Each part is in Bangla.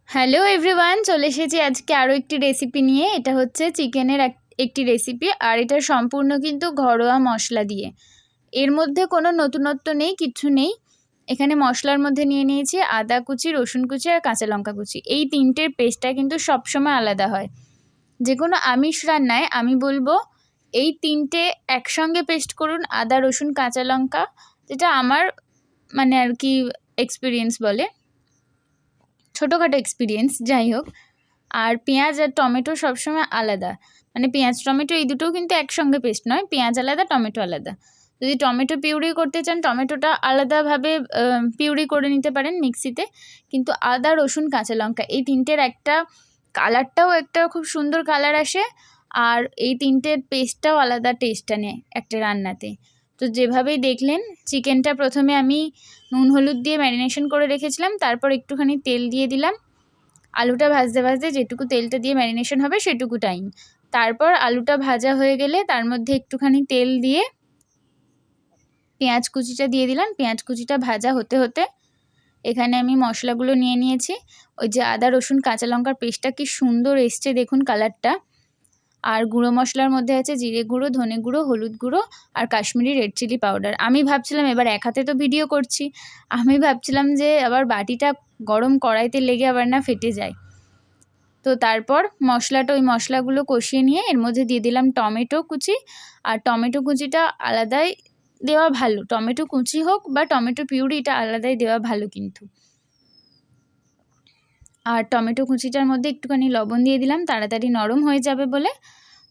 হ্যালো এভরিওয়ান, চলে এসেছি আজকে আরও একটি রেসিপি নিয়ে। এটা হচ্ছে চিকেনের একটি রেসিপি, আর এটা সম্পূর্ণ কিন্তু ঘরোয়া মশলা দিয়ে। এর মধ্যে কোনো নতুনত্ব নেই, কিচ্ছু নেই। এখানে মশলার মধ্যে নিয়ে নিয়েছি আদা কুচি, রসুন কুচি আর কাঁচা লঙ্কা কুচি। এই তিনটের পেস্টটা কিন্তু সবসময় আলাদা হয়। যে কোনো আমিষ রান্নায় আমি বলবো এই তিনটে একসঙ্গে পেস্ট করুন, আদা রসুন কাঁচা লঙ্কা, যেটা আমার মানে আর কি এক্সপিরিয়েন্স বলে, ছোটোখাটো এক্সপিরিয়েন্স, যাই হোক। আর পেঁয়াজ আর টমেটো সবসময় আলাদা, মানে পেঁয়াজ টমেটো এই দুটোও কিন্তু একসঙ্গে পেস্ট নয়, পেঁয়াজ আলাদা টমেটো আলাদা। যদি টমেটো পিউরি করতে চান টমেটোটা আলাদাভাবে পিউরি করে নিতে পারেন মিক্সিতে, কিন্তু আদা রসুন কাঁচা লঙ্কা এই তিনটের একটা কালারটাও একটা খুব সুন্দর কালার আসে, আর এই তিনটের পেস্টটাও আলাদা টেস্ট আনে একটা রান্নাতে। তো যেভাবেই দেখলেন, চিকেনটা প্রথমে আমি নুন হলুদ দিয়ে ম্যারিনেশন করে রেখেছিলাম, তারপর একটুখানি তেল দিয়ে দিলাম। আলুটা ভাজতে ভাজতে যেটুকু তেলটা দিয়ে ম্যারিনেশন হবে সেটুকু টাইম। তারপর আলুটা ভাজা হয়ে গেলে তার মধ্যে একটুখানি তেল দিয়ে পেঁয়াজ কুচিটা দিয়ে দিলাম। পেঁয়াজ কুচিটা ভাজা হতে হতে এখানে আমি মশলাগুলো নিয়ে নিয়েছি। ওই যে আদা রসুন কাঁচা লঙ্কার পেস্টটা কি সুন্দর এসছে দেখুন কালারটা। আর গুঁড়ো মশলার মধ্যে আছে জিরে গুঁড়ো, ধনে গুঁড়ো, হলুদ গুঁড়ো আর কাশ্মীরি রেড চিলি পাউডার। আমি ভাবছিলাম, এবার এক হাতে তো ভিডিও করছি, আমি ভাবছিলাম যে আবার বাটিটা গরম কড়াইতে লেগে আবার না ফেটে যায়। তো তারপর ওই মশলাগুলো কষিয়ে নিয়ে এর মধ্যে দিয়ে দিলাম টমেটো কুচি। আর টমেটো কুচিটা আলাদাই দেওয়া ভালো, টমেটো কুচি হোক বা টমেটো পিউরি, এটা আলাদাই দেওয়া ভালো কিন্তু। আর টমেটো কুচিটার মধ্যে একটুখানি লবণ দিয়ে দিলাম, তাড়াতাড়ি নরম হয়ে যাবে বলে।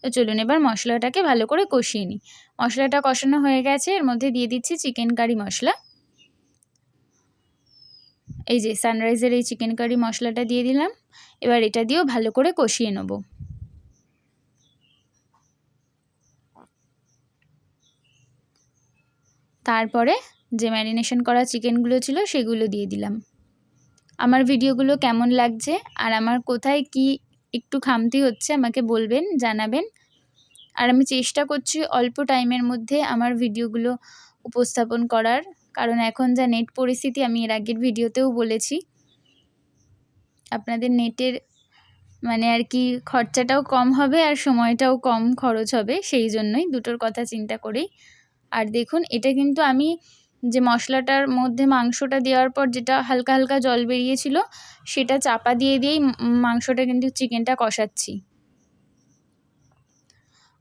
তো চলুন এবার মশলাটাকে ভালো করে কষিয়ে নিই। মশলাটা কষানো হয়ে গেছে, এর মধ্যে দিয়ে দিচ্ছি চিকেন কারি মশলা। এই যে সানরাইজের এই চিকেন কারি মশলাটা দিয়ে দিলাম। এবার এটা দিয়েও ভালো করে কষিয়ে নেব। তারপরে যে ম্যারিনেশন করা চিকেনগুলো ছিল সেগুলো দিয়ে দিলাম। আমার ভিডিওগুলো কেমন লাগছে আর আমার কোথায় কি একটু খামতি হচ্ছে আমাকে বলবেন, জানাবেন। আর আমি চেষ্টা করছি অল্প টাইমের মধ্যে আমার ভিডিওগুলো উপস্থাপন করার, কারণ এখন যা নেট পরিস্থিতি, আমি এর আগের ভিডিওতেও বলেছি, আপনাদের নেটের মানে আর কি খরচাটাও কম হবে আর সময়টাও কম খরচ হবে, সেই জন্যই দুটোর কথা চিন্তা করেই। আর দেখুন এটা কিন্তু আমি যে মশলাটার মধ্যে মাংসটা দেওয়ার পর যেটা হালকা হালকা জল বেরিয়েছিল, সেটা চাপা দিয়েই মাংসটা কিন্তু চিকেনটা কষাচ্ছি।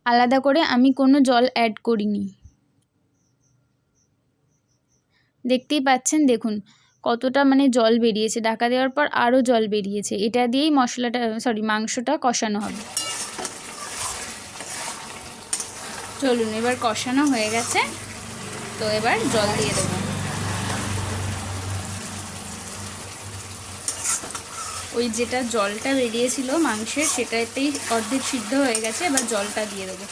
আলাদা করে আমি কোনো জল অ্যাড করিনি। দেখতেই পাচ্ছেন, দেখুন কতটা মানে জল বেরিয়েছে, ঢাকা দেওয়ার পর আরও জল বেরিয়েছে। এটা দিয়েই মাংসটা কষানো হবে। চলুন এবার কষানো হয়ে গেছে, তো এবার জল দিয়ে দেবো। ওই যেটা জলটা বেরিয়েছিল মাংসের, সেটাতেই অর্ধেক সিদ্ধ হয়ে গেছে। এবার জলটা দিয়ে দেবো।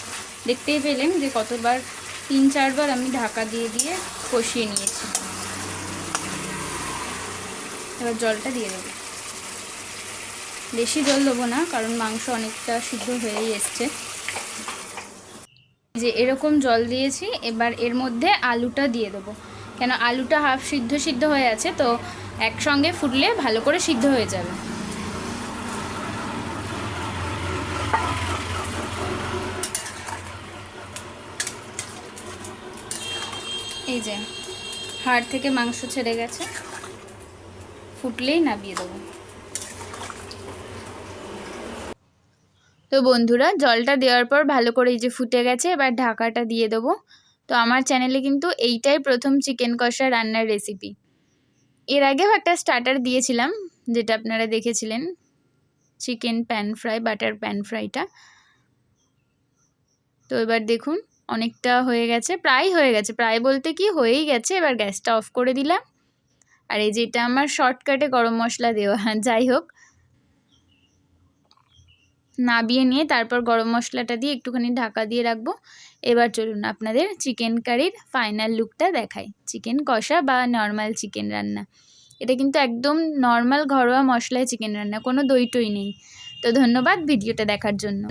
দেখতেই পেলেন যে কতবার, 3-4 বার আমি ঢাকা দিয়ে দিয়ে কষিয়ে নিয়েছি। এবার জলটা দিয়ে দেবো। বেশি জল দেবো না, কারণ মাংস অনেকটা সিদ্ধ হয়েই এসছে। যে এরকম জল দিয়েছি, এবার এর মধ্যে আলুটা দিয়ে দেবো। কেন আলুটা হাফ সিদ্ধ হয়ে আছে, তো একসঙ্গে ফুটলে ভালো করে সিদ্ধ হয়ে যাবে। এই যে হাড় থেকে মাংস ছেড়ে গেছে, ফুটলেই নামিয়ে দেবো। তো বন্ধুরা, জলটা দেওয়ার পর ভালো করে এই যে ফুটে গেছে, এবার ঢাকাটা দিয়ে দেবো। তো আমার চ্যানেলে কিন্তু এইটাই প্রথম চিকেন কষা রান্নার রেসিপি। এর আগেও একটা স্টার্টার দিয়েছিলাম, যেটা আপনারা দেখেছিলেন, chicken pan fry, butter pan ফ্রাইটা। তো এবার দেখুন অনেকটা হয়ে গেছে, প্রায় হয়ে গেছে, প্রায় বলতে কি হয়েই গেছে। এবার গ্যাসটা অফ করে দিলাম। আর এই যেটা আমার শর্টকাটে গরম মশলা দেওয়া, যাই হোক, নাবিয়ে নিয়ে তারপর গরম মশলাটা দিয়ে একটুখানি ঢাকা দিয়ে রাখবো। এবার চলুন আপনাদের চিকেন কারির ফাইনাল লুকটা দেখাই। চিকেন কষা বা নর্মাল চিকেন রান্না, এটা কিন্তু একদম নর্মাল ঘরোয়া মশলায় চিকেন রান্না, কোনো দই টই নেই। তো ধন্যবাদ ভিডিওটা দেখার জন্য।